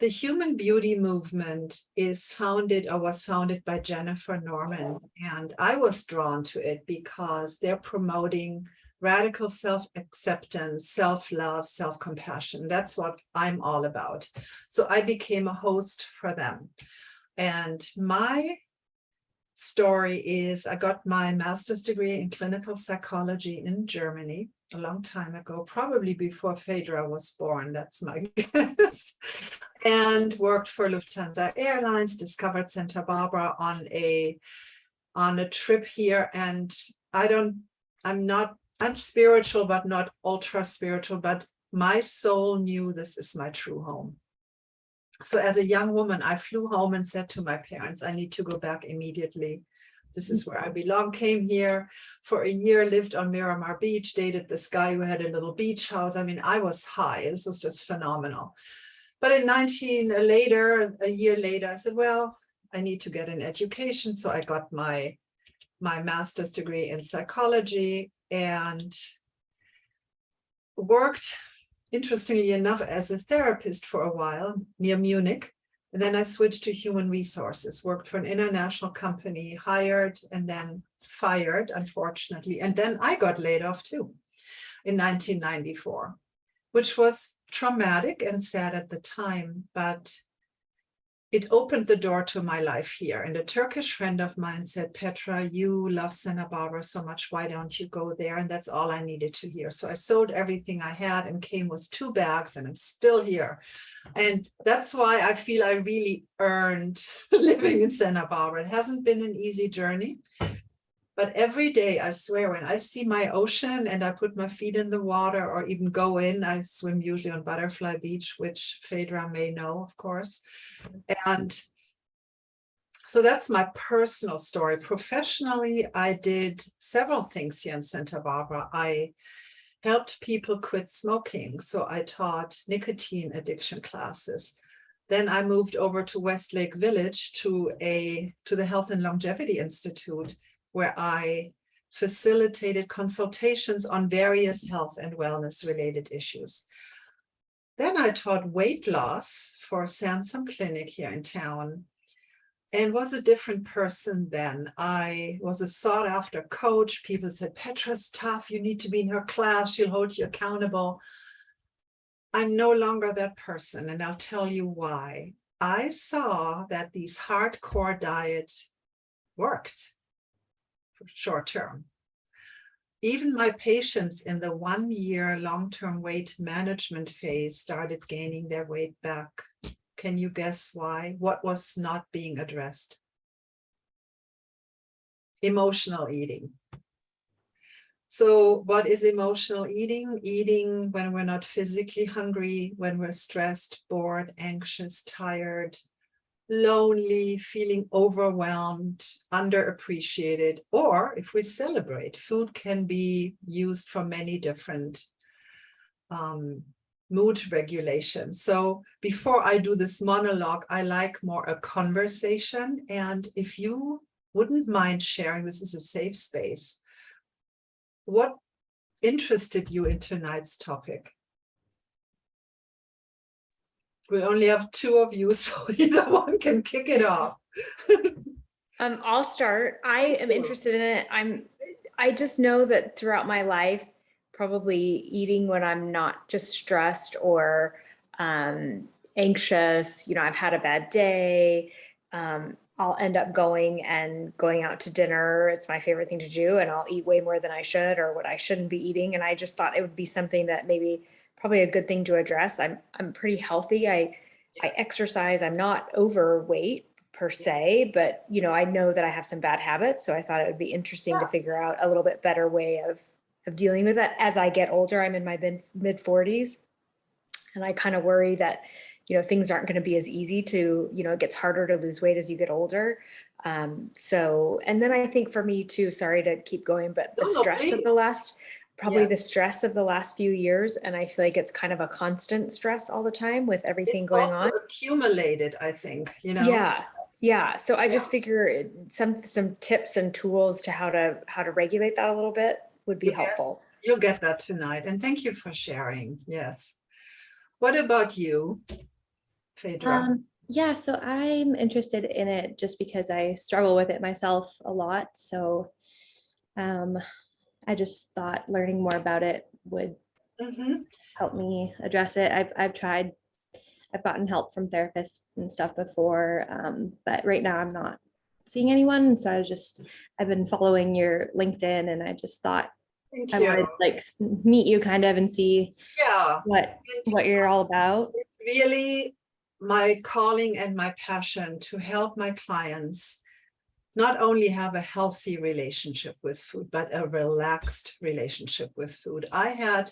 The human beauty movement is founded or was founded by Jennifer Norman. And I was drawn to it because they're promoting radical self-acceptance, self-love, self-compassion. That's what I'm all about. So I became a host for them. And my story is I got my master's degree in clinical psychology in Germany a long time ago, probably before Petra was born, that's my guess, and worked for Lufthansa Airlines, discovered Santa Barbara on a trip here. And I'm spiritual, but not ultra spiritual, but my soul knew this is my true home. So as a young woman, I flew home and said to my parents, I need to go back immediately. This is where I belong. Came here for a year, lived on Miramar Beach, dated this guy who had a little beach house. I mean, I was high. This was just phenomenal. But a year later, I said, well, I need to get an education. So I got my master's degree in psychology and worked, interestingly enough, as a therapist for a while near Munich. And then I switched to human resources, worked for an international company, hired and then fired, unfortunately. And then I got laid off too in 1994, which was traumatic and sad at the time, but it opened the door to my life here. And a Turkish friend of mine said, Petra, you love Santa Barbara so much. Why don't you go there? And that's all I needed to hear. So I sold everything I had and came with 2 bags, and I'm still here. And that's why I feel I really earned living in Santa Barbara. It hasn't been an easy journey. But every day, I swear, when I see my ocean and I put my feet in the water or even go in, I swim usually on Butterfly Beach, which Phaedra may know, of course. And so that's my personal story. Professionally, I did several things here in Santa Barbara. I helped people quit smoking. So I taught nicotine addiction classes. Then I moved over to Westlake Village to the Health and Longevity Institute, where I facilitated consultations on various health and wellness related issues. Then I taught weight loss for Sansom Clinic here in town and was a different person then. I was a sought after coach. People said, Petra's tough, you need to be in her class, she'll hold you accountable. I'm no longer that person, and I'll tell you why. I saw that these hardcore diets worked. Short term. Even my patients in the 1-year long-term weight management phase started gaining their weight back. Can you guess why? What was not being addressed? Emotional eating. So what is emotional eating? Eating when we're not physically hungry, when we're stressed, bored, anxious, tired, lonely, feeling overwhelmed, underappreciated, or if we celebrate. Food can be used for many different mood regulation. So before I do this monologue, I like more a conversation. And if you wouldn't mind sharing, this is a safe space, what interested you in tonight's topic? We only have 2 of you, so either one can kick it off. I'll start. I am interested in it. I just know that throughout my life, probably eating when I'm not just stressed or anxious, I've had a bad day, I'll end up going out to dinner. It's my favorite thing to do, and I'll eat way more than I should or what I shouldn't be eating. And I just thought it would be something that probably a good thing to address. I'm pretty healthy. I exercise. I'm not overweight per se, but I know that I have some bad habits. So I thought it would be interesting to figure out a little bit better way of dealing with that as I get older. I'm in my mid 40s, and I kind of worry that things aren't going to be as easy to, it gets harder to lose weight as you get older. And then I think for me too, sorry to keep going, but the stress of the last few years. And I feel like it's kind of a constant stress all the time with everything going on. It's also accumulated, I think, Yeah. So I just figure some tips and tools to how to regulate that a little bit would be helpful. You'll get that tonight. And thank you for sharing. Yes. What about you, Phaedra? Yeah, so I'm interested in it just because I struggle with it myself a lot. So I just thought learning more about it would Mhm. help me address it. I've gotten help from therapists and stuff before, but right now I'm not seeing anyone. So I've been following your LinkedIn, and I just thought Thank I you. wanted to like meet you kind of and see Yeah, what and you're all about. really my calling and my passion to help my clients not only have a healthy relationship with food, but a relaxed relationship with food. I had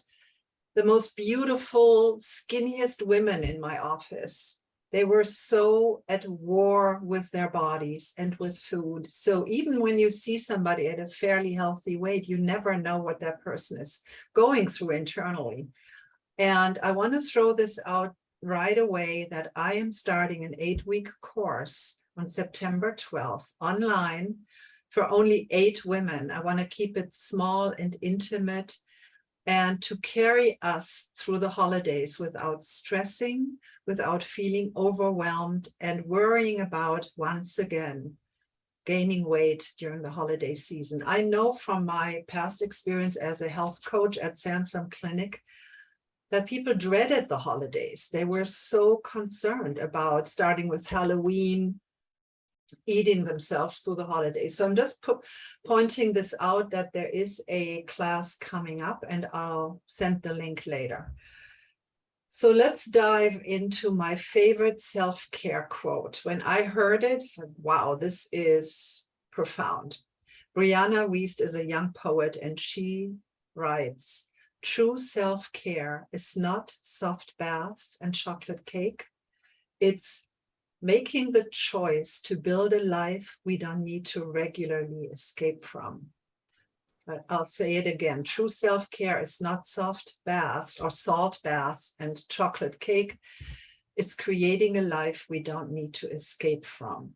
the most beautiful, skinniest women in my office. They were so at war with their bodies and with food. So even when you see somebody at a fairly healthy weight, you never know what that person is going through internally. And I want to throw this out right away that I am starting an 8-week course on September 12th online for only 8 women. I want to keep it small and intimate and to carry us through the holidays without stressing, without feeling overwhelmed and worrying about, once again, gaining weight during the holiday season. I know from my past experience as a health coach at Sansom Clinic that people dreaded the holidays. They were so concerned about starting with Halloween, eating themselves through the holidays. So I'm just pointing this out that there is a class coming up, and I'll send the link later. So let's dive into my favorite self-care quote. When I heard it, I said, wow, this is profound. Brianna Wiest is a young poet, and she writes, "True self-care is not soft baths and chocolate cake. It's making the choice to build a life we don't need to regularly escape from." But I'll say it again. True self-care is not soft baths or salt baths and chocolate cake. It's creating a life we don't need to escape from.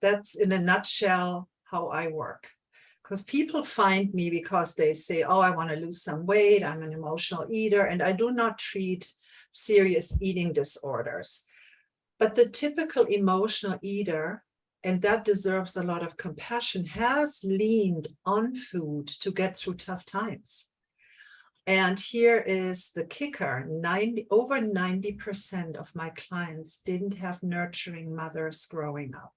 That's in a nutshell how I work. Because people find me because they say, oh, I want to lose some weight. I'm an emotional eater, and I do not treat serious eating disorders. But the typical emotional eater, and that deserves a lot of compassion, has leaned on food to get through tough times. And here is the kicker. Over 90% of my clients didn't have nurturing mothers growing up.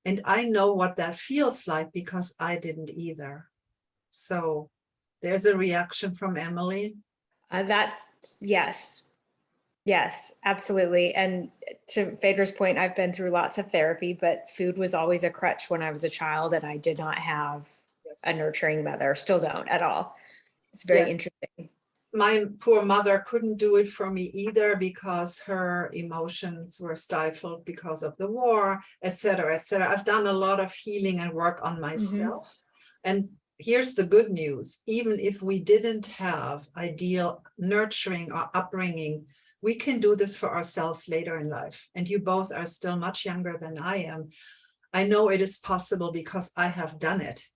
And I know what that feels like because I didn't either. So there's a reaction from Emily. That's yes. Yes, absolutely. And to Phaedra's point, I've been through lots of therapy, but food was always a crutch when I was a child, and I did not have a nurturing mother, still don't at all. It's very interesting. My poor mother couldn't do it for me either because her emotions were stifled because of the war, et cetera, et cetera. I've done a lot of healing and work on myself. And here's the good news. Even if we didn't have ideal nurturing or upbringing, we can do this for ourselves later in life. And you both are still much younger than I am. I know it is possible because I have done it.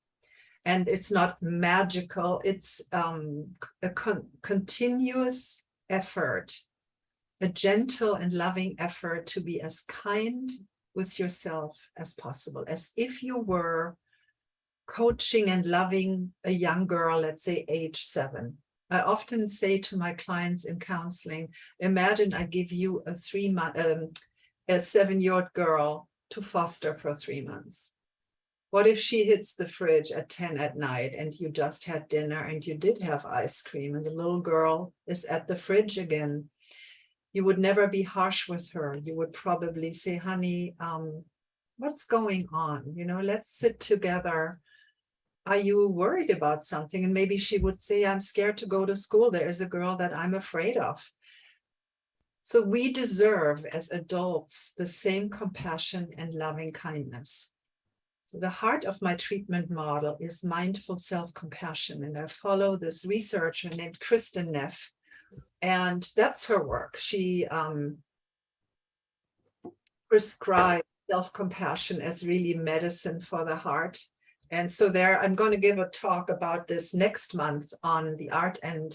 And it's not magical. It's a continuous effort, a gentle and loving effort to be as kind with yourself as possible, as if you were coaching and loving a young girl, let's say age 7. I often say to my clients in counseling, imagine I give you a 7-year-old girl to foster for 3 months. What if she hits the fridge at 10 at night and you just had dinner and you did have ice cream and the little girl is at the fridge again? You would never be harsh with her. You would probably say, honey, what's going on? Let's sit together. Are you worried about something? And maybe she would say, I'm scared to go to school. There is a girl that I'm afraid of. So we deserve as adults the same compassion and loving kindness. So the heart of my treatment model is mindful self-compassion. And I follow this researcher named Kristen Neff. And that's her work. She prescribes self-compassion as really medicine for the heart. And so I'm going to give a talk about this next month on the art and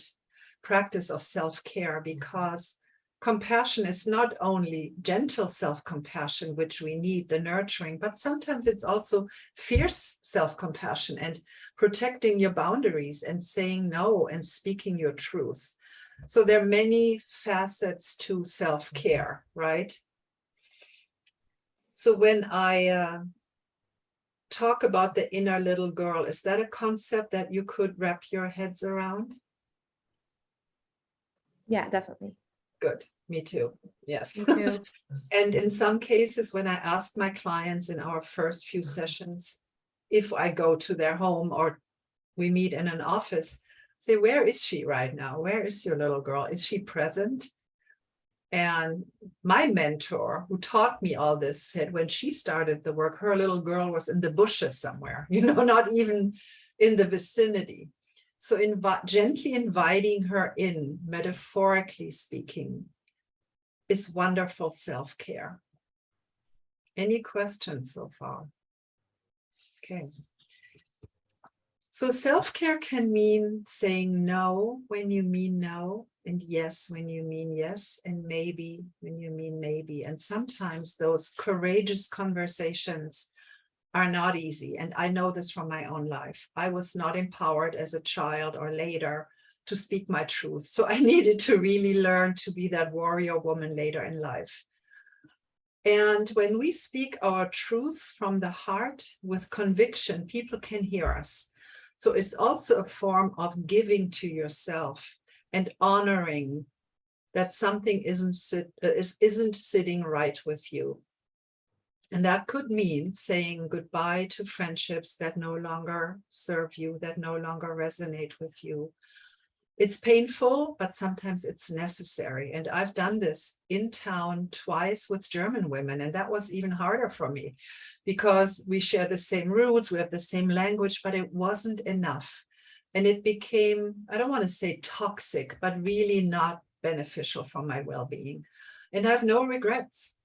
practice of self-care, because compassion is not only gentle self-compassion, which we need, the nurturing, but sometimes it's also fierce self-compassion and protecting your boundaries and saying no and speaking your truth. So there are many facets to self-care, right? So when I talk about the inner little girl, is that a concept that you could wrap your heads around? Yeah, definitely. Good, me too. Yes. Me too. And in some cases, when I ask my clients in our first few sessions, if I go to their home or we meet in an office, say, where is she right now? Where is your little girl? Is she present? And my mentor, who taught me all this, said when she started the work, her little girl was in the bushes somewhere, not even in the vicinity. So gently inviting her in, metaphorically speaking, is wonderful self-care. Any questions so far? Okay. So self-care can mean saying no when you mean no, and yes when you mean yes, and maybe when you mean maybe. And sometimes those courageous conversations are not easy. And I know this from my own life. I was not empowered as a child or later to speak my truth. So I needed to really learn to be that warrior woman later in life. And when we speak our truth from the heart with conviction, people can hear us. So it's also a form of giving to yourself and honoring that something isn't sitting right with you. And that could mean saying goodbye to friendships that no longer serve you, that no longer resonate with you. It's painful, but sometimes it's necessary. And I've done this in town twice with German women, and that was even harder for me because we share the same roots, we have the same language, but it wasn't enough. And it became, I don't want to say toxic, but really not beneficial for my well-being. And I have no regrets.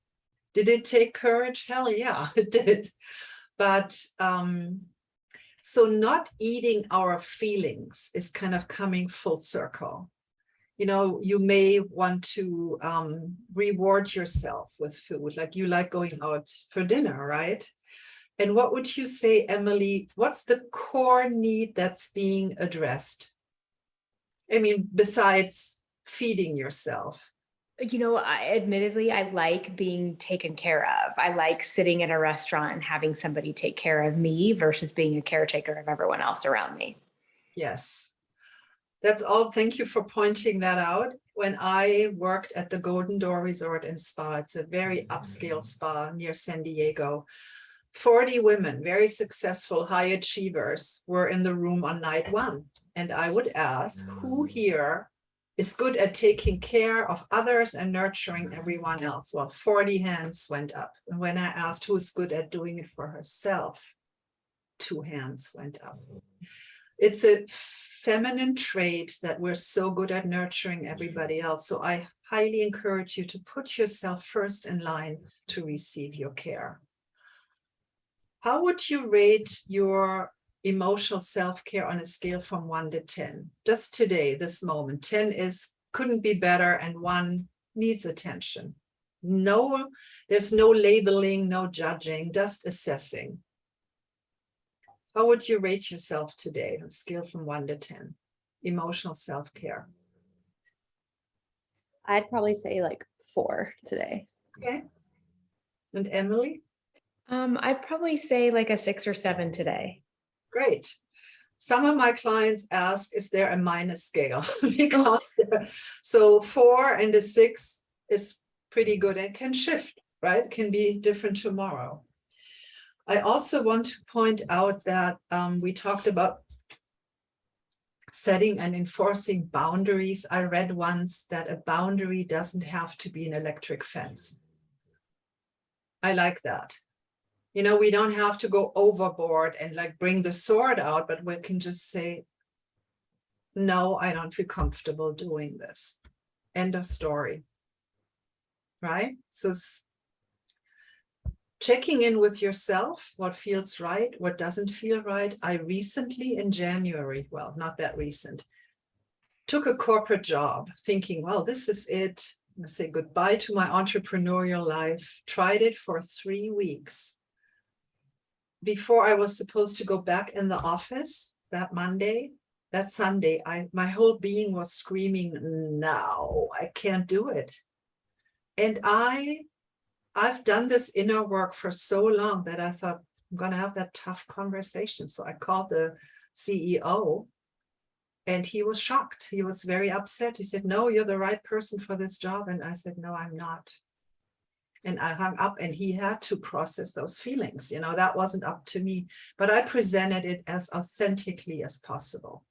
Did it take courage? Hell yeah, it did. But so not eating our feelings is kind of coming full circle. You may want to reward yourself with food, like you like going out for dinner, right? And what would you say, Emily, what's the core need that's being addressed? I mean, besides feeding yourself. Admittedly, I like being taken care of. I like sitting in a restaurant and having somebody take care of me versus being a caretaker of everyone else around me. Yes, that's all. Thank you for pointing that out. When I worked at the Golden Door Resort and Spa, it's a very upscale spa near San Diego. 40 women, very successful, high achievers, were in the room on night one. And I would ask, who here is good at taking care of others and nurturing everyone else? Well, 40 hands went up. And when I asked who's good at doing it for herself, 2 hands went up. It's a feminine trait that we're so good at nurturing everybody else. So I highly encourage you to put yourself first in line to receive your care. How would you rate your emotional self-care on a scale from 1 to 10? Just today, this moment. 10 couldn't be better, and 1 needs attention. No, there's no labeling, no judging, just assessing. How would you rate yourself today on a scale from 1 to 10? Emotional self-care. I'd probably say like 4 today. Okay. And Emily? I'd probably say like a 6 or 7 today. Great. Some of my clients ask, is there a minus scale? Because so 4 and a 6 is pretty good and can shift, right? Can be different tomorrow. I also want to point out that we talked about setting and enforcing boundaries. I read once that a boundary doesn't have to be an electric fence. I like that. We don't have to go overboard and like bring the sword out, but we can just say, no, I don't feel comfortable doing this. End of story. Right? So checking in with yourself, what feels right, what doesn't feel right. I recently in January, well, not that recent, took a corporate job thinking, well, this is it. say goodbye to my entrepreneurial life, tried it for 3 weeks. Before I was supposed to go back in the office that Sunday, my whole being was screaming, no, I can't do it. And I've done this inner work for so long that I thought I'm going to have that tough conversation. So I called the CEO and he was shocked. He was very upset. He said, no, you're the right person for this job. And I said, no, I'm not. And I hung up and he had to process those feelings. That wasn't up to me, but I presented it as authentically as possible.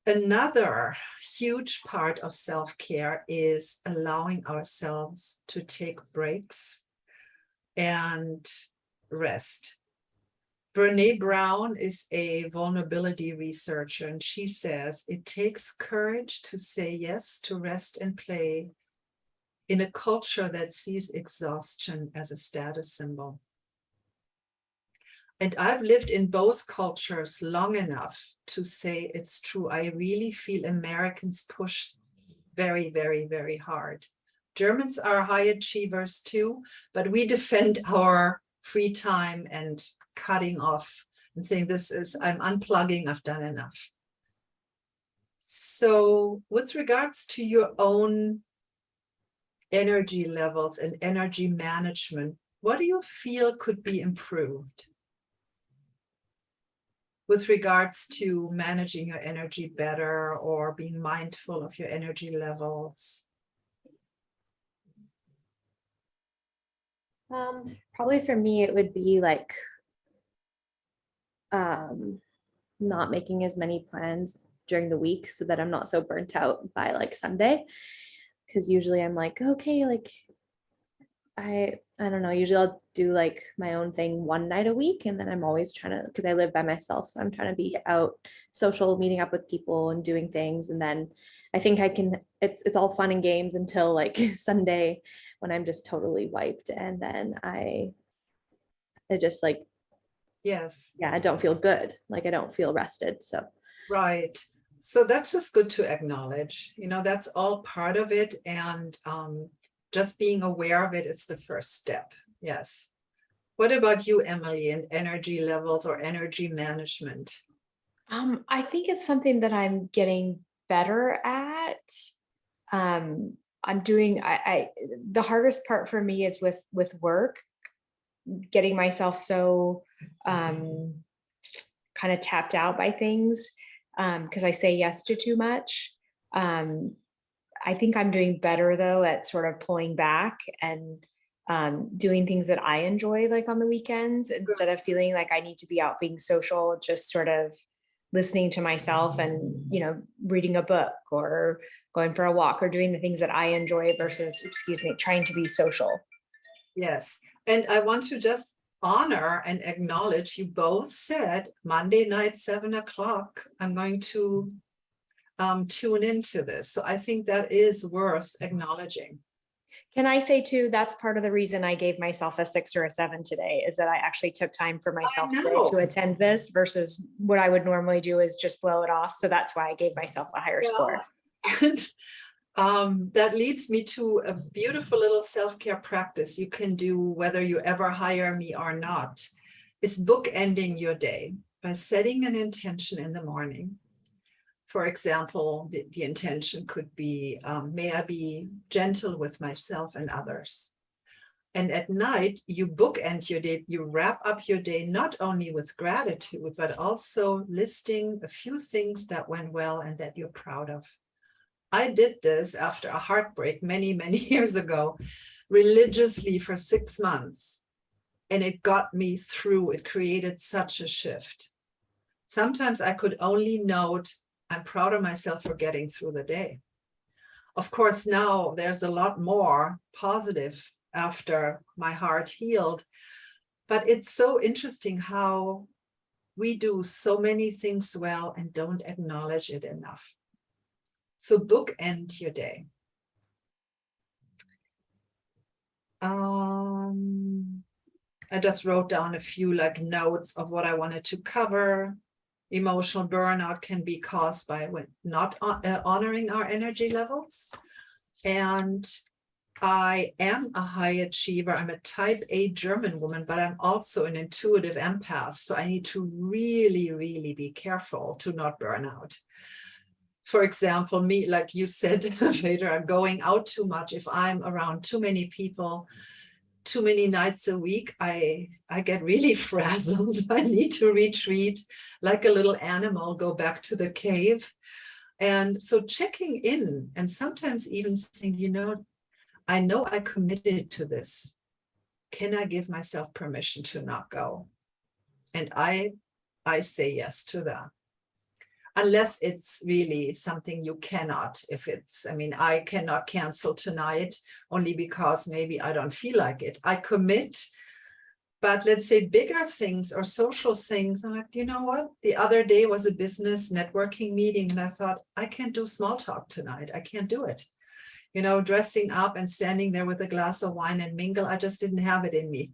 Another huge part of self-care is allowing ourselves to take breaks and rest. Brené Brown is a vulnerability researcher, and she says it takes courage to say yes to rest and play in a culture that sees exhaustion as a status symbol. And I've lived in both cultures long enough to say it's true. I really feel Americans push very, very, very hard. Germans are high achievers too, but we defend our free time and cutting off and saying I'm unplugging, I've done enough. So with regards to your own energy levels and energy management, what do you feel could be improved with regards to managing your energy better or being mindful of your energy levels? Probably for me, it would be like not making as many plans during the week so that I'm not so burnt out by like Sunday. Because usually I'm like, okay, like I don't know, usually I'll do like my own thing one night a week, and then I'm always trying to, because I live by myself, so I'm trying to be out social, meeting up with people and doing things. And then I think I can, it's all fun and games until like Sunday when I'm just totally wiped, and then I just like, Yes. yeah, I don't feel good, like I don't feel rested. So right, so that's just good to acknowledge, that's all part of it. And just being aware of it is the first step. Yes. What about you, Emily, and energy levels or energy management? I think it's something that I'm getting better at. I'm doing, the hardest part for me is with work, getting myself so kind of tapped out by things because I say yes to too much. I think I'm doing better though at sort of pulling back and doing things that I enjoy, like on the weekends, instead of feeling like I need to be out being social, just sort of listening to myself and, reading a book or going for a walk or doing the things that I enjoy versus, trying to be social. Yes. And I want to just honor and acknowledge you both said Monday night, 7:00, I'm going to tune into this. So I think that is worth acknowledging. Can I say too, that's part of the reason I gave myself a 6 or a 7 today, is that I actually took time for myself today to attend this versus what I would normally do is just blow it off. So that's why I gave myself a higher score. And that leads me to a beautiful little self-care practice you can do whether you ever hire me or not, is bookending your day by setting an intention in the morning. For example, the intention could be, may I be gentle with myself and others. And at night, you bookend your day, you wrap up your day, not only with gratitude, but also listing a few things that went well and that you're proud of. I did this after a heartbreak many, many years ago, religiously for 6 months. And it got me through. It created such a shift. Sometimes I could only note, I'm proud of myself for getting through the day. Of course, now there's a lot more positive after my heart healed. But it's so interesting how we do so many things well and don't acknowledge it enough. So bookend your day. I just wrote down a few notes of what I wanted to cover. Emotional burnout can be caused by not honoring our energy levels. And I am a high achiever. I'm a type A German woman, but I'm also an intuitive empath. So I need to really, really be careful to not burn out. For example, me, like you said, Petra, going out too much. If I'm around too many people, too many nights a week, I get really frazzled. I need to retreat like a little animal, go back to the cave. And so checking in and sometimes even saying, you know I committed to this. Can I give myself permission to not go? And I say yes to that. Unless it's really something you cannot. If it's, I mean, I cannot cancel tonight only because maybe I don't feel like it. I commit, but let's say bigger things or social things. I'm like, you know what? The other day was a business networking meeting and I thought, I can't do small talk tonight. I can't do it. You know, dressing up and standing there with a glass of wine and mingle, I just didn't have it in me.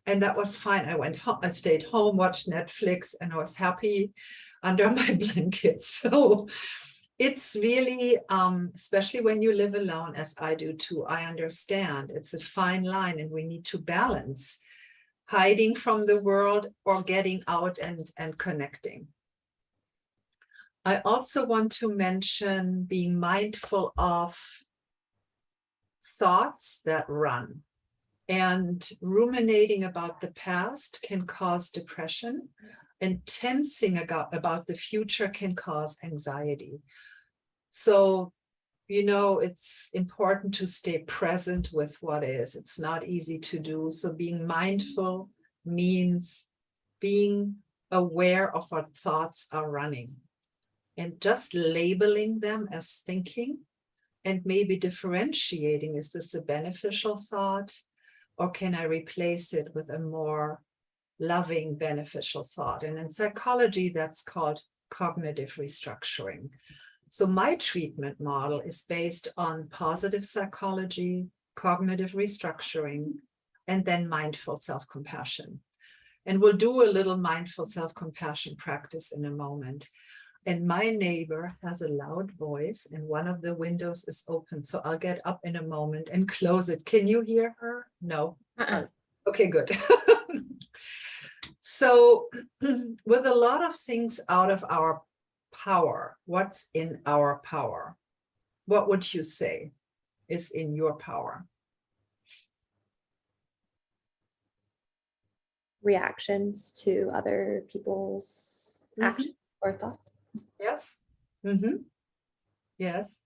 And that was fine. I went home, I stayed home, watched Netflix, and I was happy under my blanket. So it's really, especially when you live alone, as I do too, I understand it's a fine line and we need to balance hiding from the world or getting out and connecting. I also want to mention being mindful of thoughts that run, and ruminating about the past can cause depression, and tensing about the future can cause anxiety. So, you know, it's important to stay present with what is. It's not easy to do. So being mindful means being aware of what thoughts are running and just labeling them as thinking. And maybe differentiating, is this a beneficial thought, or can I replace it with a more loving, beneficial thought? And in psychology, that's called cognitive restructuring. So my treatment model is based on positive psychology, cognitive restructuring, and then mindful self-compassion. And we'll do a little mindful self-compassion practice in a moment. And my neighbor has a loud voice and one of the windows is open. So I'll get up in a moment and close it. Can you hear her? No. Okay, good. So with a lot of things out of our power, what's in our power? What would you say is in your power? Reactions to other people's actions or thoughts. Yes. Yes.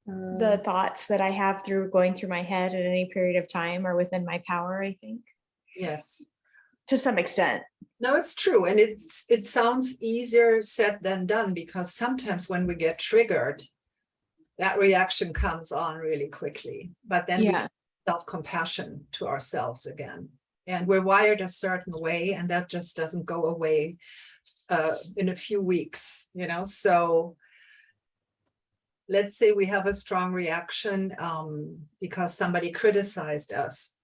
The thoughts that I have going through my head at any period of time are within my power, I think. Yes. To some extent. No, it's true. And it sounds easier said than done, because sometimes when we get triggered, that reaction comes on really quickly. But then we get self-compassion to ourselves again. And we're wired a certain way, and that just doesn't go away in a few weeks, you know. So let's say we have a strong reaction because somebody criticized us.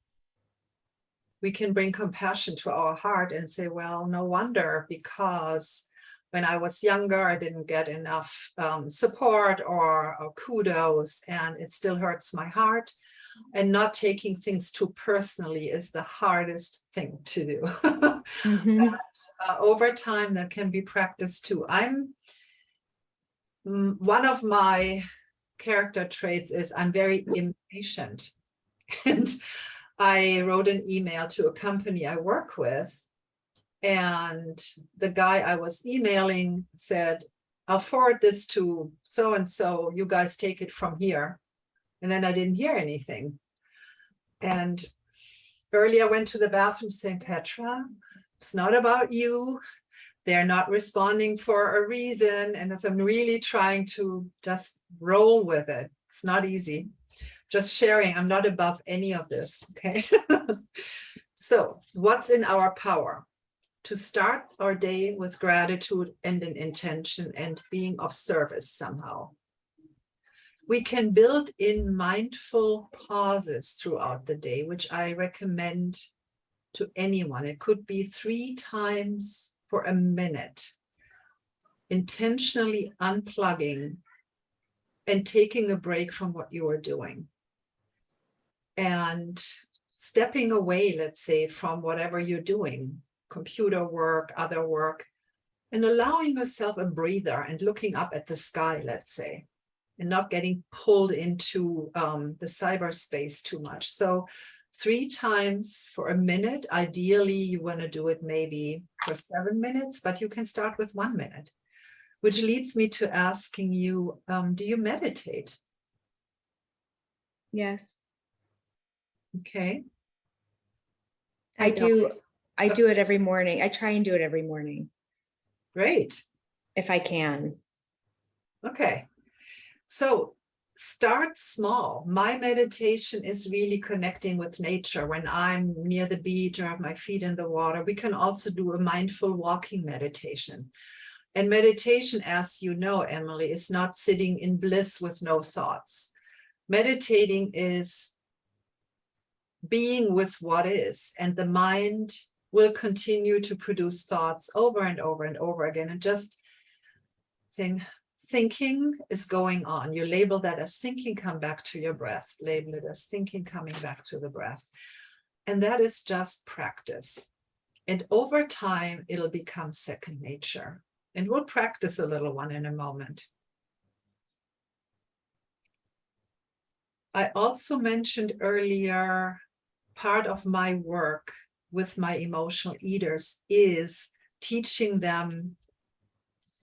We can bring compassion to our heart and say, well, no wonder, because when I was younger, I didn't get enough support or kudos, and it still hurts my heart. And not taking things too personally is the hardest thing to do. But, over time, that can be practiced too. One of my character traits is I'm very impatient. And I wrote an email to a company I work with, and the guy I was emailing said, I'll forward this to so-and-so, you guys take it from here. And then I didn't hear anything. And earlier I went to the bathroom saying, Petra, it's not about you. They're not responding for a reason. And as I'm really trying to just roll with it, it's not easy. Just sharing, I'm not above any of this, okay? So what's in our power? To start our day with gratitude and an intention and being of service somehow. We can build in mindful pauses throughout the day, which I recommend to anyone. It could be 3 times for a minute, intentionally unplugging and taking a break from what you are doing. And stepping away, let's say, from whatever you're doing, computer work, other work, and allowing yourself a breather and looking up at the sky, let's say, and not getting pulled into the cyberspace too much. So 3 times for a minute. Ideally, you want to do it maybe for 7 minutes, but you can start with 1 minute, which leads me to asking you, do you meditate? Yes, Okay. I don't. do. I do it every morning. I try and do it every morning Great. if I can. Okay. So start small. My meditation is really connecting with nature. When I'm near the beach or have my feet in the water, we can also do a mindful walking meditation. And meditation, as you know, Emily, is not sitting in bliss with no thoughts. Meditating is being with what is, and the mind will continue to produce thoughts over and over and over again. And just thinking is going on. You label that as thinking, come back to your breath. Label it as thinking, coming back to the breath. And that is just practice. And over time, it'll become second nature. And we'll practice a little one in a moment. I also mentioned earlier, part of my work with my emotional eaters is teaching them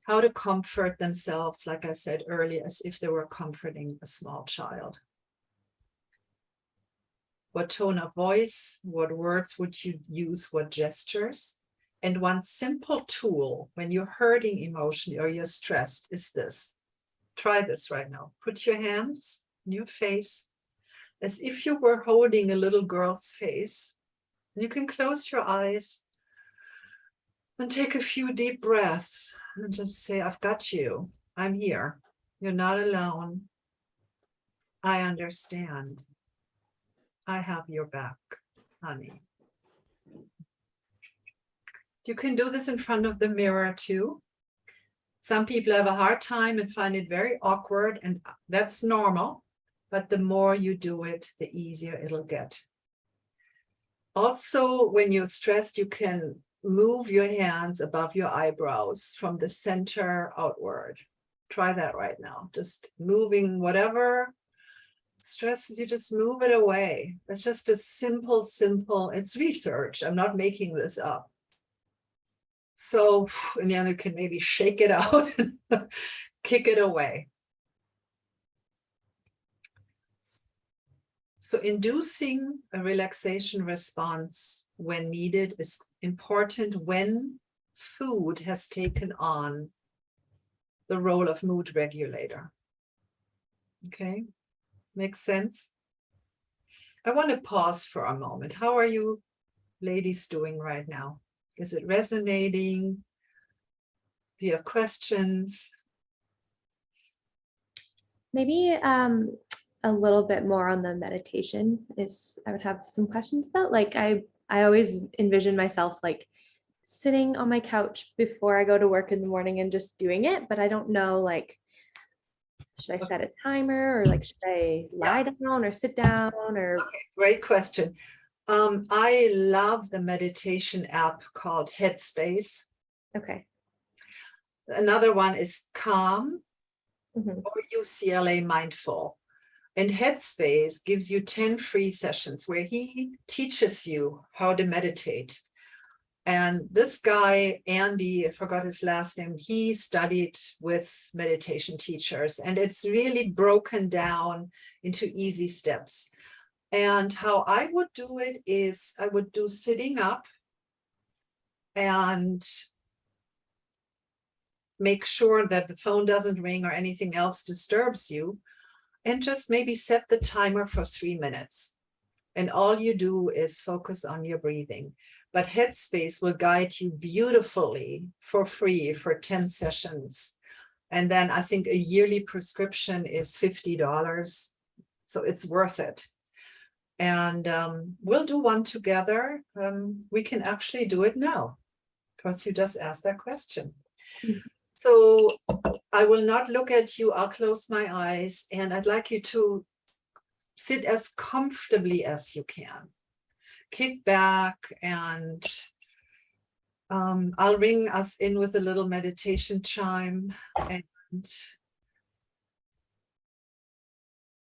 how to comfort themselves, like I said earlier, as if they were comforting a small child. What tone of voice, what words would you use, what gestures? And one simple tool when you're hurting emotionally or you're stressed is this. Try this right now. Put your hands on your face as if you were holding a little girl's face. You can close your eyes and take a few deep breaths and just say, I've got you. I'm here. You're not alone. I understand. I have your back, honey. You can do this in front of the mirror too. Some people have a hard time and find it very awkward, and that's normal. But the more you do it, the easier it'll get. Also, when you're stressed, you can move your hands above your eyebrows from the center outward. Try that right now. Just moving whatever stresses you, just move it away. It's just a simple, it's research. I'm not making this up. So, and then you can maybe shake it out and kick it away. So inducing a relaxation response when needed is important when food has taken on the role of mood regulator. Okay, makes sense? I want to pause for a moment. How are you ladies doing right now? Is it resonating? Do you have questions? Maybe a little bit more on the meditation is I would have some questions about. Like I always envision myself like sitting on my couch before I go to work in the morning and just doing it, but I don't know, like, should I set a timer or like should I lie down or sit down or? Okay, great question. I love the meditation app called Headspace. Okay. Another one is Calm Mm-hmm. or UCLA Mindful. And Headspace gives you 10 free sessions where he teaches you how to meditate. And this guy, Andy, I forgot his last name, he studied with meditation teachers, and it's really broken down into easy steps. And how I would do it is I would do sitting up and make sure that the phone doesn't ring or anything else disturbs you, and just maybe set the timer for 3 minutes. And all you do is focus on your breathing. But Headspace will guide you beautifully for free for 10 sessions. And then I think a yearly prescription is $50. So it's worth it. And we'll do one together. We can actually do it now because you just asked that question. So I will not look at you. I'll close my eyes and I'd like you to sit as comfortably as you can. Kick back and I'll ring us in with a little meditation chime, and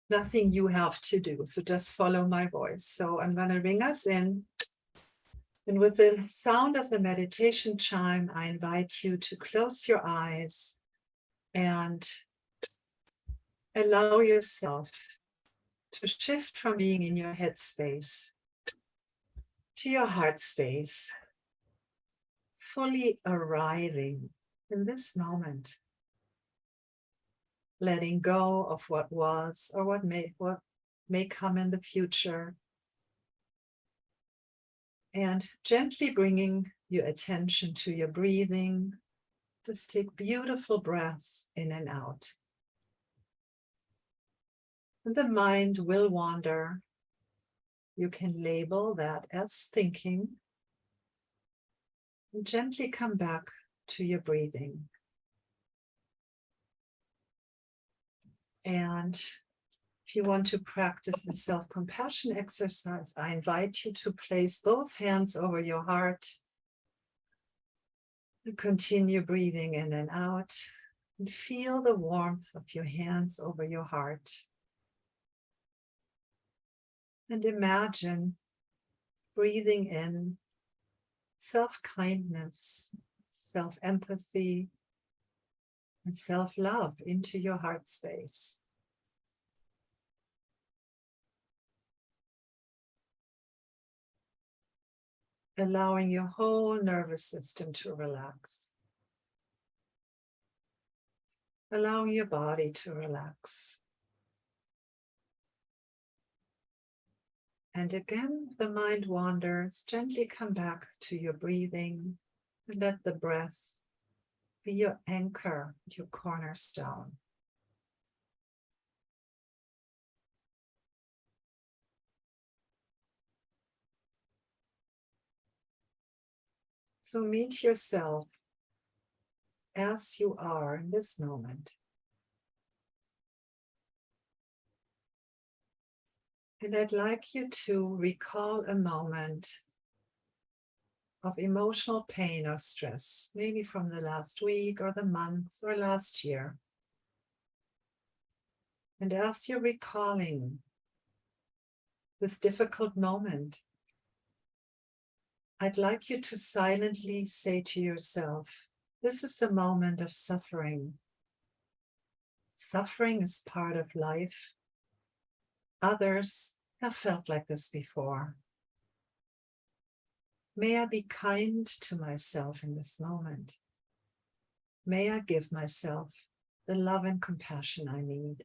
nothing you have to do. So just follow my voice. So I'm going to ring us in. And with the sound of the meditation chime, I invite you to close your eyes and allow yourself to shift from being in your head space to your heart space, fully arriving in this moment, letting go of what was or what may come in the future, and gently bringing your attention to your breathing. Just take beautiful breaths in and out. And the mind will wander. You can label that as thinking. And gently come back to your breathing. And if you want to practice the self-compassion exercise, I invite you to place both hands over your heart and continue breathing in and out. And feel the warmth of your hands over your heart. And imagine breathing in self-kindness, self-empathy, and self-love into your heart space. Allowing your whole nervous system to relax. Allowing your body to relax. And again, the mind wanders. Gently come back to your breathing and let the breath be your anchor, your cornerstone. So meet yourself as you are in this moment. And I'd like you to recall a moment of emotional pain or stress, maybe from the last week or the month or last year. And as you're recalling this difficult moment, I'd like you to silently say to yourself, this is a moment of suffering. Suffering is part of life. Others have felt like this before. May I be kind to myself in this moment. May I give myself the love and compassion I need.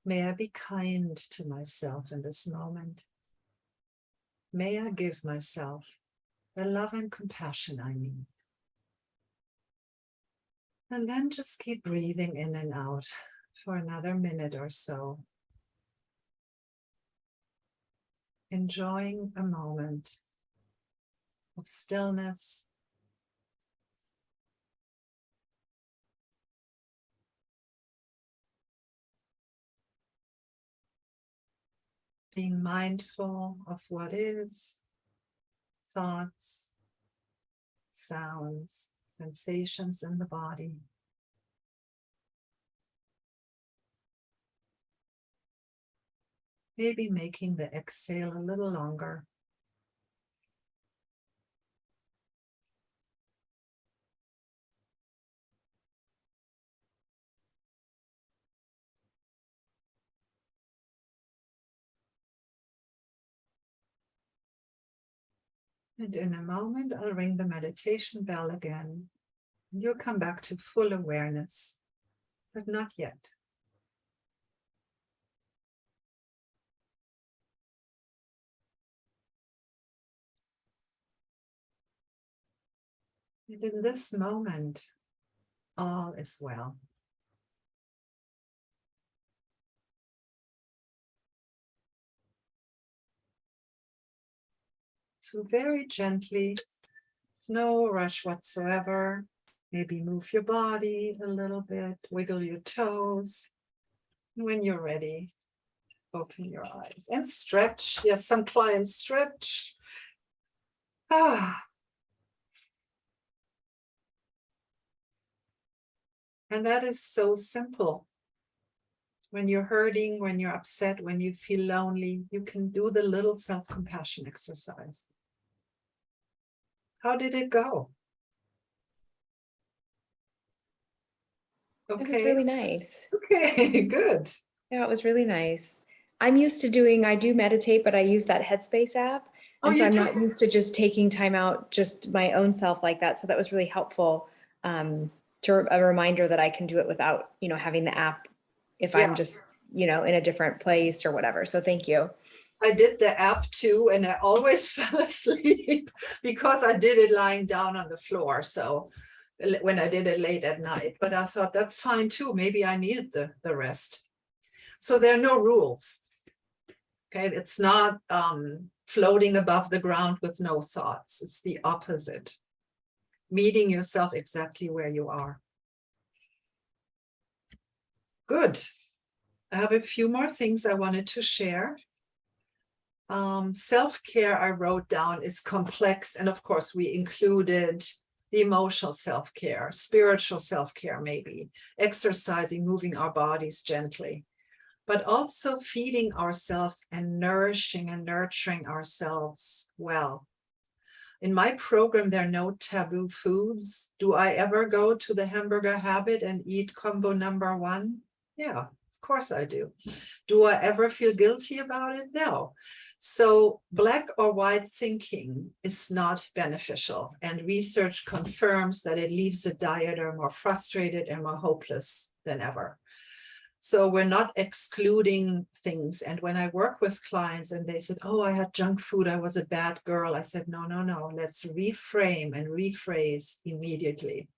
May I be kind to myself in this moment. May I give myself the love and compassion I need. And then just keep breathing in and out for another minute or so. Enjoying a moment of stillness. Being mindful of what is, thoughts, sounds, sensations in the body. Maybe making the exhale a little longer. And in a moment, I'll ring the meditation bell again. And you'll come back to full awareness, but not yet. And in this moment, all is well. So very gently, there's no rush whatsoever. Maybe move your body a little bit, wiggle your toes. And when you're ready, open your eyes and stretch. Yes, some clients stretch. And that is so simple. When you're hurting, when you're upset, when you feel lonely, you can do the little self-compassion exercise. How did it go? It was Okay. really nice. Okay, good. Yeah, it was really nice. I'm used to doing, I do meditate, but I use that Headspace app. Oh, And so you I'm do? not used to just taking time out, just my own self like that. So that was really helpful, to a reminder that I can do it without, having the app if I'm Yeah. just, in a different place or whatever. So thank you. I did the app too, and I always fell asleep because I did it lying down on the floor. So when I did it late at night, but I thought that's fine too. Maybe I needed the rest. So there are no rules. Okay, it's not floating above the ground with no thoughts. It's the opposite. Meeting yourself exactly where you are. Good. I have a few more things I wanted to share. Self-care, I wrote down, is complex. And of course, we included the emotional self-care, spiritual self-care, maybe exercising, moving our bodies gently, but also feeding ourselves and nourishing and nurturing ourselves well. In my program, there are no taboo foods. Do I ever go to the hamburger habit and eat combo number 1? Yeah, of course I do. Do I ever feel guilty about it? No. So black or white thinking is not beneficial. And research confirms that it leaves a dieter more frustrated and more hopeless than ever. So we're not excluding things. And when I work with clients and they said, oh, I had junk food, I was a bad girl. I said, no, let's reframe and rephrase immediately.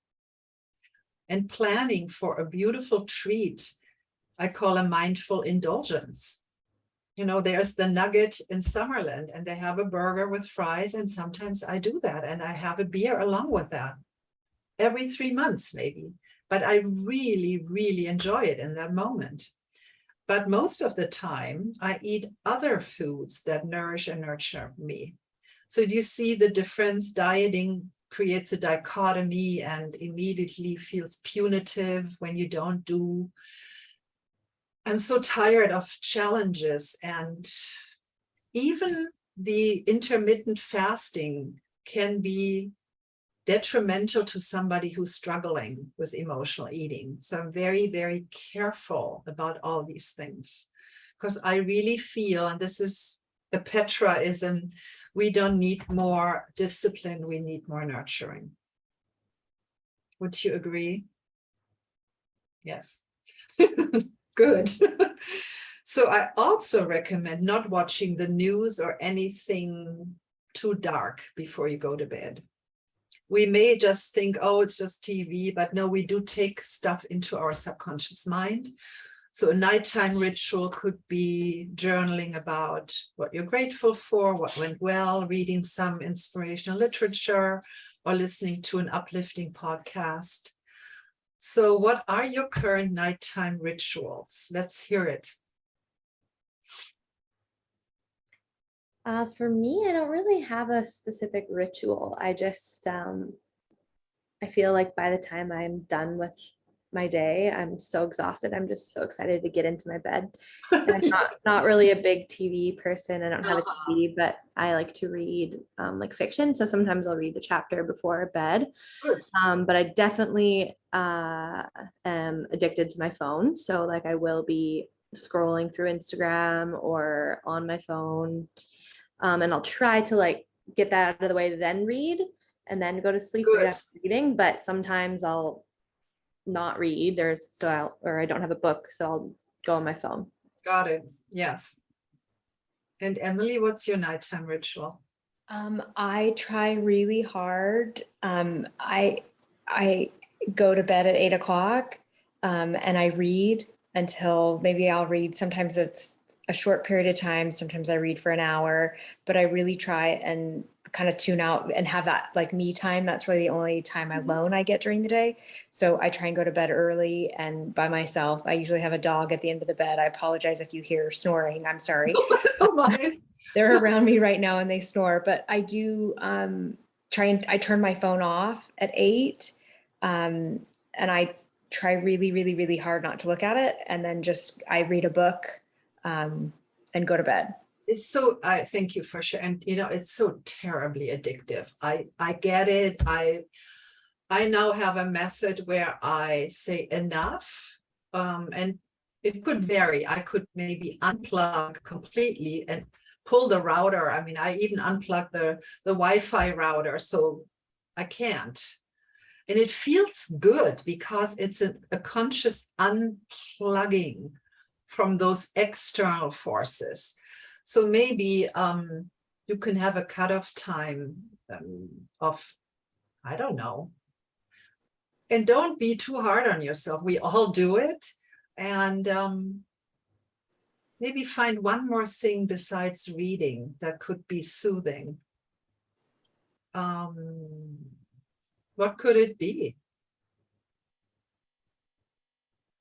And planning for a beautiful treat, I call a mindful indulgence. There's the Nugget in Summerland and they have a burger with fries. And sometimes I do that and I have a beer along with that every 3 months, maybe. But I really, really enjoy it in that moment. But most of the time, I eat other foods that nourish and nurture me. So do you see the difference? Dieting creates a dichotomy and immediately feels punitive when you don't do. I'm so tired of challenges, and even the intermittent fasting can be detrimental to somebody who's struggling with emotional eating. So I'm very, very careful about all these things because I really feel, and this is a Petraism, we don't need more discipline, we need more nurturing. Would you agree? Yes. Good. So I also recommend not watching the news or anything too dark before you go to bed. We may just think, oh, it's just TV, but no, we do take stuff into our subconscious mind. So a nighttime ritual could be journaling about what you're grateful for, what went well, reading some inspirational literature, or listening to an uplifting podcast. So what are your current nighttime rituals? Let's hear it. For me, I don't really have a specific ritual. I just, I feel like by the time I'm done with my day, I'm so exhausted. I'm just so excited to get into my bed. And I'm not really a big TV person. I don't have a TV, but I like to read like fiction. So sometimes I'll read a chapter before bed. Good. But I definitely am addicted to my phone. So like I will be scrolling through Instagram or on my phone. And I'll try to like get that out of the way, then read and then go to sleep Good. right after reading. But sometimes I'll not read or I don't have a book, so I'll go on my phone. Got it. Yes. And Emily, what's your nighttime ritual? I try really hard. I go to bed at 8 o'clock, and I read until maybe I'll read. Sometimes it's a short period of time. Sometimes I read for an hour, but I really try and kind of tune out and have that like me time. That's really the only time alone I get during the day. So I try and go to bed early and by myself. I usually have a dog at the end of the bed. I apologize if you hear snoring. I'm sorry. Oh my. They're around me right now and they snore, but I do I turn my phone off at 8. And I try really, really, really hard not to look at it. And then I read a book and go to bed. It's so, I thank you for sharing. And it's so terribly addictive. I get it. I now have a method where I say enough. And it could vary. I could maybe unplug completely and pull the router. I mean, I even unplug the Wi-Fi router, so I can't. And it feels good because it's a conscious unplugging from those external forces. So maybe you can have a cutoff time of, I don't know. And don't be too hard on yourself. We all do it. And maybe find one more thing besides reading that could be soothing. What could it be?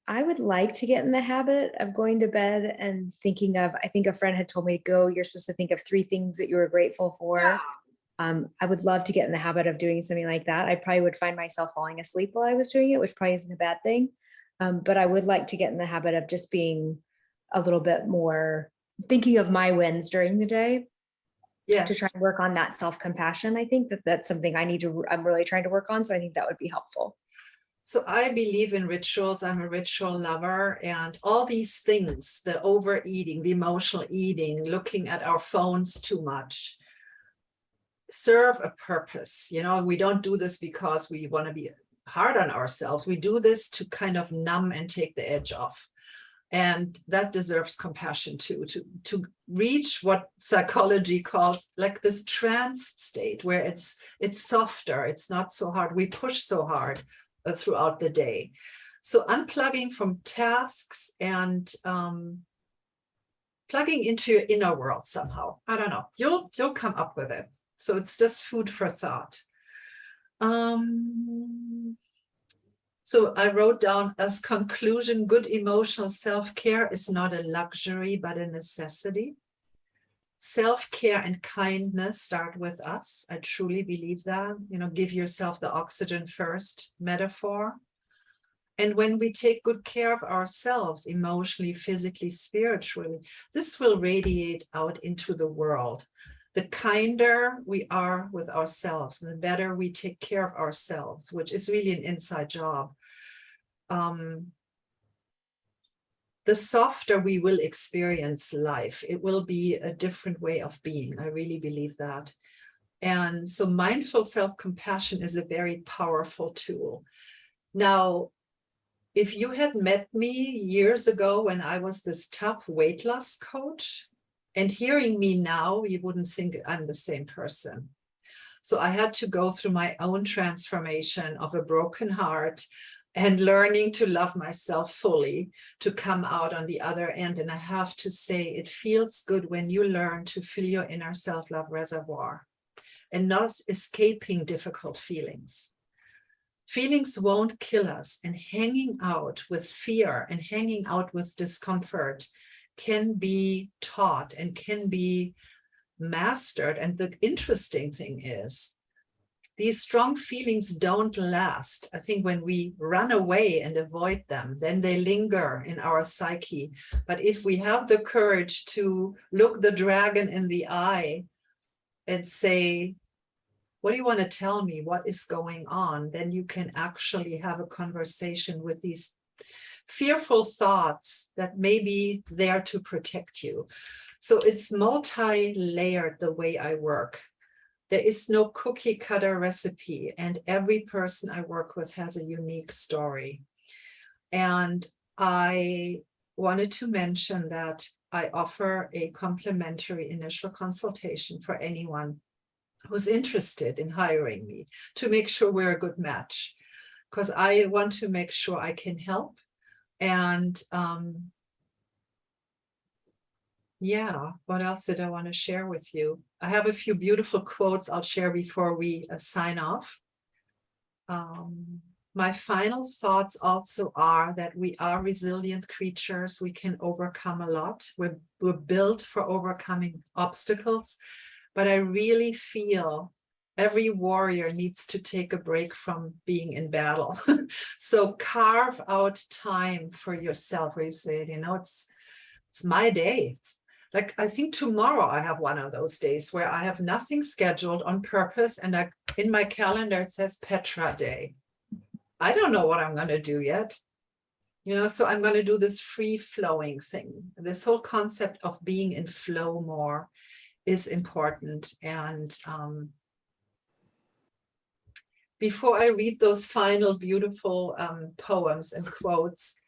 I would like to get in the habit of going to bed and thinking of, I think a friend had told me you're supposed to think of 3 things that you were grateful for. Yeah. I would love to get in the habit of doing something like that. I probably would find myself falling asleep while I was doing it, which probably isn't a bad thing. But I would like to get in the habit of just being a little bit more thinking of my wins during the day. Yes. To try and work on that self-compassion. I think that's something I'm really trying to work on. So I think that would be helpful. So I believe in rituals. I'm a ritual lover, and all these things, the overeating, the emotional eating, looking at our phones too much, serve a purpose. We don't do this because we want to be hard on ourselves. We do this to kind of numb and take the edge off. And that deserves compassion too, to reach what psychology calls like this trance state where it's softer, it's not so hard. We push so hard throughout the day. So unplugging from tasks and plugging into your inner world somehow. I don't know. You'll come up with it. So it's just food for thought. So I wrote down as conclusion, good emotional self-care is not a luxury, but a necessity. Self-care and kindness start with us. I truly believe that. Give yourself the oxygen first metaphor. And when we take good care of ourselves, emotionally, physically, spiritually, this will radiate out into the world. The kinder we are with ourselves, the better we take care of ourselves, which is really an inside job. The softer we will experience life. It will be a different way of being. I really believe that. And so mindful self-compassion is a very powerful tool. Now, if you had met me years ago when I was this tough weight loss coach, and hearing me now, you wouldn't think I'm the same person. So I had to go through my own transformation of a broken heart and learning to love myself fully to come out on the other end. And I have to say, it feels good when you learn to fill your inner self-love reservoir and not escaping difficult feelings. Feelings won't kill us, and hanging out with fear and hanging out with discomfort can be taught and can be mastered. And the interesting thing is, these strong feelings don't last. I think when we run away and avoid them, then they linger in our psyche. But if we have the courage to look the dragon in the eye and say, what do you want to tell me? What is going on? Then you can actually have a conversation with these fearful thoughts that may be there to protect you. So it's multi-layered the way I work. There is no cookie cutter recipe, and every person I work with has a unique story. And I wanted to mention that I offer a complimentary initial consultation for anyone who's interested in hiring me to make sure we're a good match, because I want to make sure I can help. And Yeah, what else did I want to share with you? I have a few beautiful quotes I'll share before we sign off. My final thoughts also are that we are resilient creatures. We can overcome a lot. We're built for overcoming obstacles, but I really feel every warrior needs to take a break from being in battle. So carve out time for yourself where you say, you know, it's my day. Like, I think tomorrow I have one of those days where I have nothing scheduled on purpose, and in my calendar it says Petra Day. I don't know what I'm going to do yet, you know, so I'm going to do this free flowing thing. This whole concept of being in flow more is important. And before I read those final beautiful poems and quotes,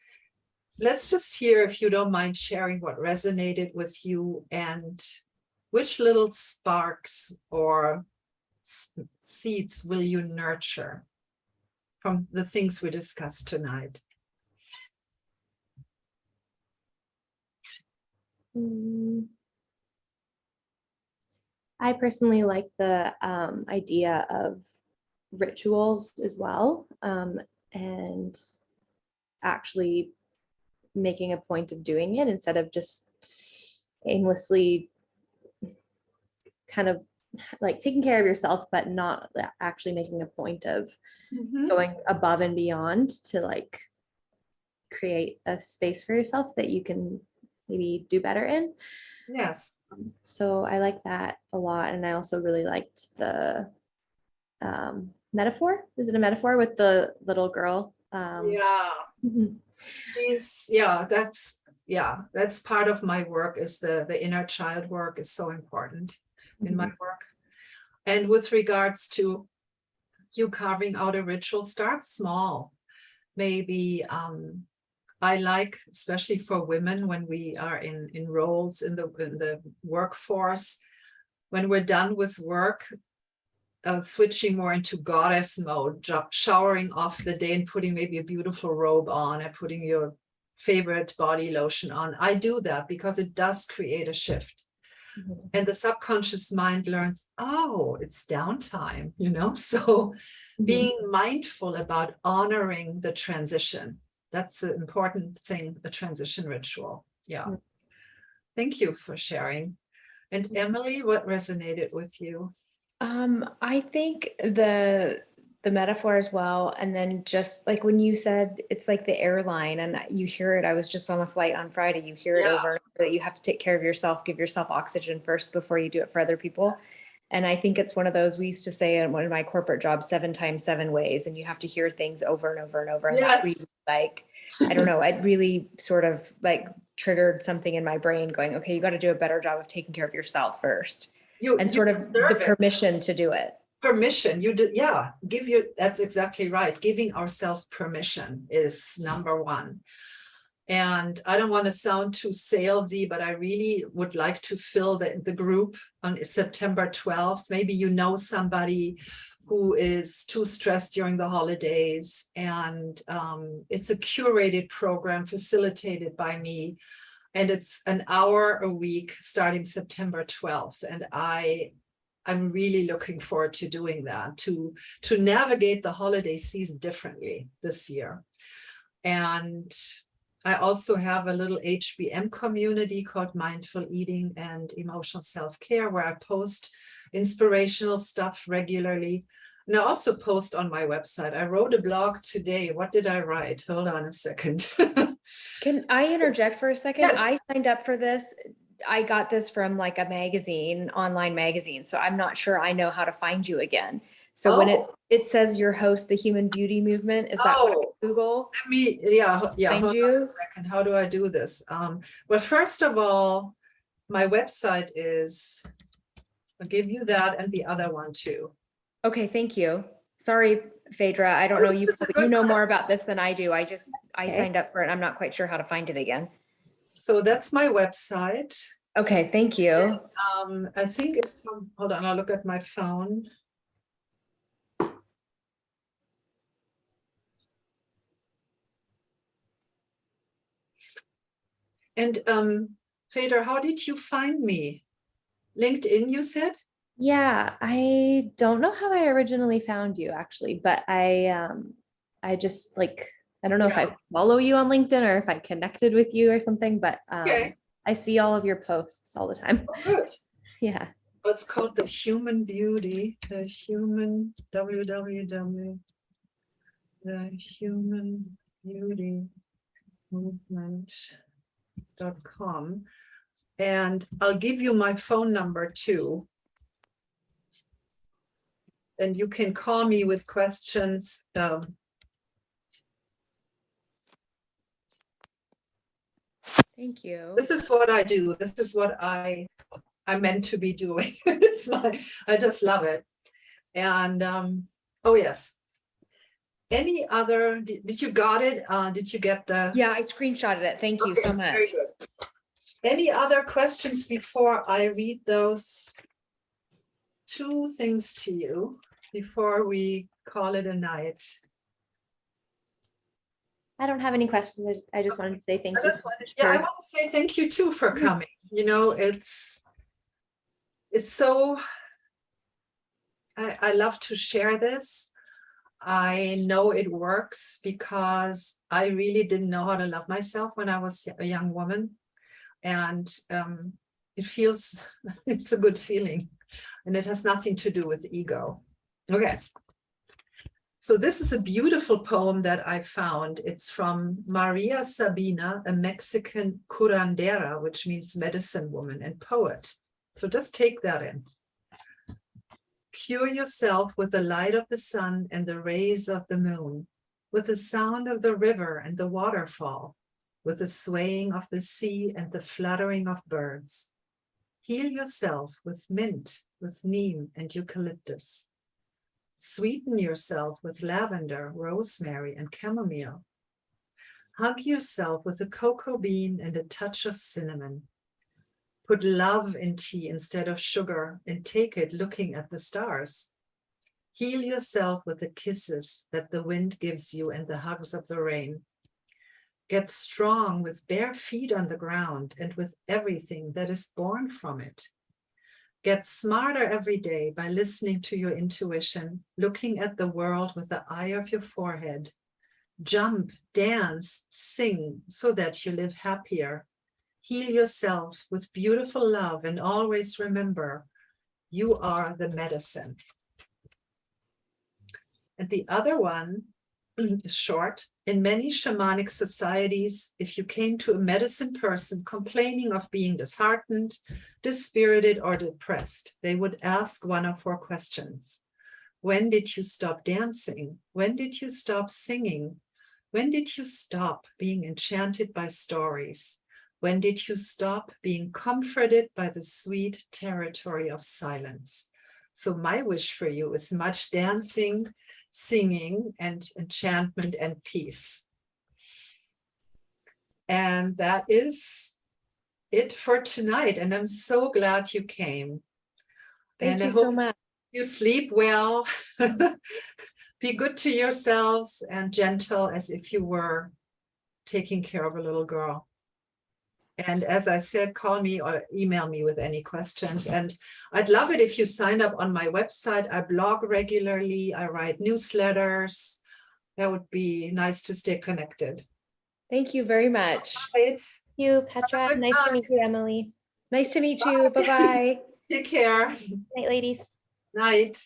let's just hear, if you don't mind sharing, what resonated with you and which little sparks or seeds will you nurture from the things we discussed tonight. I personally like the idea of rituals as well, and actually making a point of doing it instead of just aimlessly kind of like taking care of yourself, but not actually making a point of going above and beyond to like create a space for yourself that you can maybe do better in. Yes. So I like that a lot. And I also really liked the metaphor. Is it a metaphor with the little girl? Yeah. That's part of my work. Is the inner child work is so important in my work. And with regards to you carving out a ritual, start small. Maybe I like, especially for women, when we are in roles in the workforce, when we're done with work, switching more into goddess mode, showering off the day and putting maybe a beautiful robe on and putting your favorite body lotion on. I do that because it does create a shift. And the subconscious mind learns, oh, it's downtime, you know? So being mindful about honoring the transition, that's an important thing, the transition ritual. Yeah. Thank you for sharing. And Emily, what resonated with you? I think the metaphor as well. And then just like when you said it's like the airline and you hear it, I was just on a flight on Friday, you hear it over and over that you have to take care of yourself, give yourself oxygen first before you do it for other people. Yes. And I think it's one of those, we used to say in one of my corporate jobs, 7 times 7 ways, and you have to hear things over and over and over. And that really, like, I don't know, it really sort of like triggered something in my brain going, okay, you got to do a better job of taking care of yourself first. And sort of the permission to do it. Permission, that's exactly right. Giving ourselves permission is number one. And I don't want to sound too salesy, but I really would like to fill the group on September 12th. Maybe you know somebody who is too stressed during the holidays, and it's a curated program facilitated by me. And it's an hour a week starting September 12th. And I'm really looking forward to doing that, to navigate the holiday season differently this year. And I also have a little HBM community called Mindful Eating and Emotional Self-Care, where I post inspirational stuff regularly. And I also post on my website. I wrote a blog today. What did I write? Hold on a second. Can I interject for a second? Yes. I signed up for this. I got this from like a magazine, online magazine. So I'm not sure I know how to find you again. So when it says your host, the Human Beauty Movement, is that what I Google? Let me, find hold you? on a second. How do I do this? Well, first of all, my website is, I'll give you that and the other one too. Okay, thank you. Sorry, Phaedra. I don't know. You know more about this than I do. I signed up for it. I'm not quite sure how to find it again. So that's my website. Okay, thank you. And, I think it's, hold on, I'll look at my phone. And Petra, how did you find me? LinkedIn, you said? Yeah, I don't know how I originally found you actually, but I just like, I don't know if Yeah. I follow you on LinkedIn or if I connected with you or something, but Okay. I see all of your posts all the time. Oh, good. Yeah. It's called the Human Beauty, the Human www. The Human Beauty Movement.com. And I'll give you my phone number too. And you can call me with questions. Thank you. This is what I do. This is what I'm meant to be doing. I just love it. And oh yes. Any other, did you got it? Did you get the? Yeah, I screenshotted it. Thank you so much. Very good. Any other questions before I read those two things to you before we call it a night? I don't have any questions. I just wanted to say thank you. I want to say thank you too for coming. You know, it's so, I love to share this. I know it works because I really didn't know how to love myself when I was a young woman. And it feels, it's a good feeling. And it has nothing to do with ego. Okay. So this is a beautiful poem that I found. It's from Maria Sabina, a Mexican curandera, which means medicine woman and poet. So just take that in. Cure yourself with the light of the sun and the rays of the moon, with the sound of the river and the waterfall, with the swaying of the sea and the fluttering of birds. Heal yourself with mint, with neem and eucalyptus. Sweeten yourself with lavender, rosemary, and chamomile. Hug yourself with a cocoa bean and a touch of cinnamon. Put love in tea instead of sugar and take it looking at the stars. Heal yourself with the kisses that the wind gives you and the hugs of the rain. Get strong with bare feet on the ground and with everything that is born from it. Get smarter every day by listening to your intuition, looking at the world with the eye of your forehead. Jump, dance, sing so that you live happier. Heal yourself with beautiful love and always remember, you are the medicine. And the other one is short. In many shamanic societies, if you came to a medicine person complaining of being disheartened, dispirited, or depressed, they would ask one of 4 questions. When did you stop dancing? When did you stop singing? When did you stop being enchanted by stories? When did you stop being comforted by the sweet territory of silence? So my wish for you is much dancing, singing, and enchantment and peace. And that is it for tonight. And I'm so glad you came. Thank you so much. You sleep well. Be good to yourselves and gentle as if you were taking care of a little girl. And as I said, call me or email me with any questions. And I'd love it if you signed up on my website. I blog regularly. I write newsletters. That would be nice to stay connected. Thank you very much. Right. Thank you, Petra. Nice to meet you, Emily. Nice to meet you. Bye-bye. Take care. Night, ladies. Night.